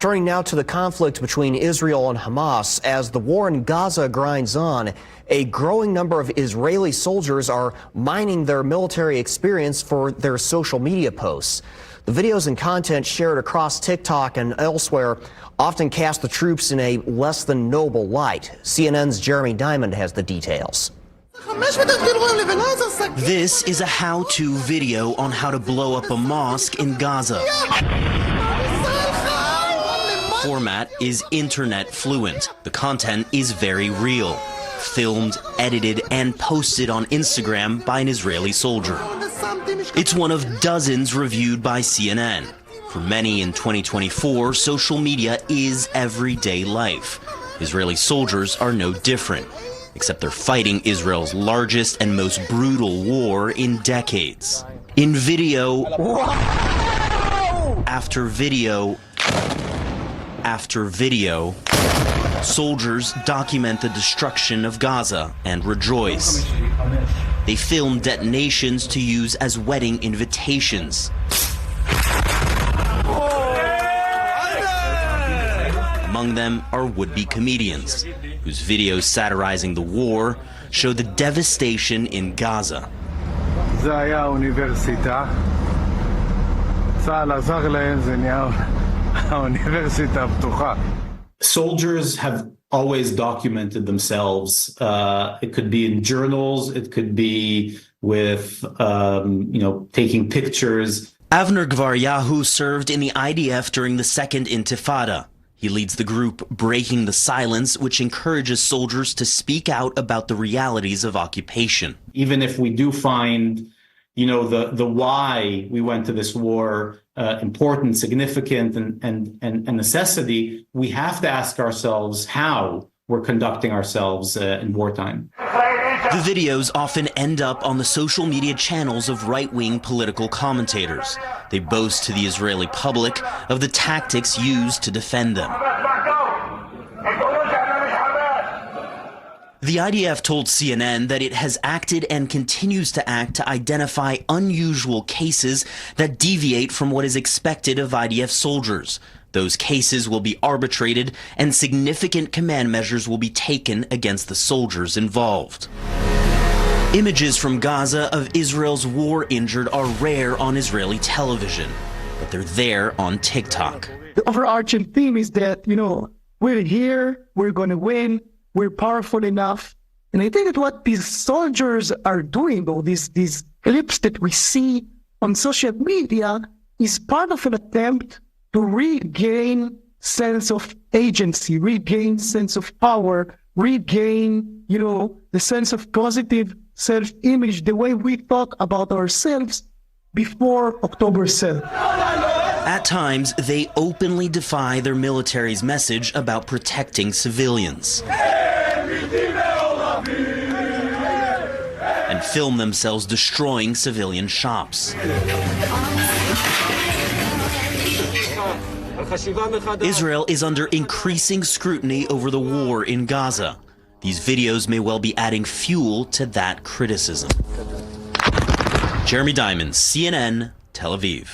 Turning now to the conflict between Israel and Hamas. As the war in Gaza grinds on, a growing number of Israeli soldiers are mining their military experience for their social media posts. The videos and content shared across TikTok and elsewhere often cast the troops in a less than noble light. CNN's Jeremy Diamond has the details. This is a how-to video on how to blow up a mosque in Gaza. Format is internet fluent. The content is very real. Filmed, edited, and posted on Instagram by an Israeli soldier. It's one of dozens reviewed by CNN. For many in 2024, social media is everyday life. Israeli soldiers are no different, except they're fighting Israel's largest and most brutal war in decades. In video after video after video, soldiers document the destruction of Gaza and rejoice. They film detonations to use as wedding invitations. Among them are would-be comedians, whose videos satirizing the war show the devastation in Gaza. Soldiers have always documented themselves. It could be in journals, it could be with, taking pictures. Avner Gvaryahu served in the IDF during the Second Intifada. He leads the group Breaking the Silence, which encourages soldiers to speak out about the realities of occupation. Even if we do find, the why we went to this war important, significant, and necessity, we have to ask ourselves how we're conducting ourselves in wartime. The videos often end up on the social media channels of right-wing political commentators. They boast to the Israeli public of the tactics used to defend them. The IDF told CNN that it has acted and continues to act to identify unusual cases that deviate from what is expected of IDF soldiers. Those cases will be arbitrated and significant command measures will be taken against the soldiers involved. Images from Gaza of Israel's war injured are rare on Israeli television, but they're there on TikTok. The overarching theme is that, we're here, we're going to win, we're powerful enough. And I think that what these soldiers are doing, though, these clips that we see on social media, is part of an attempt to regain sense of agency, regain sense of power, regain, the sense of positive self-image, the way we thought about ourselves before October 7th. At times, they openly defy their military's message about protecting civilians. And film themselves destroying civilian shops. Israel is under increasing scrutiny over the war in Gaza. These videos may well be adding fuel to that criticism. Jeremy Diamond, CNN, Tel Aviv.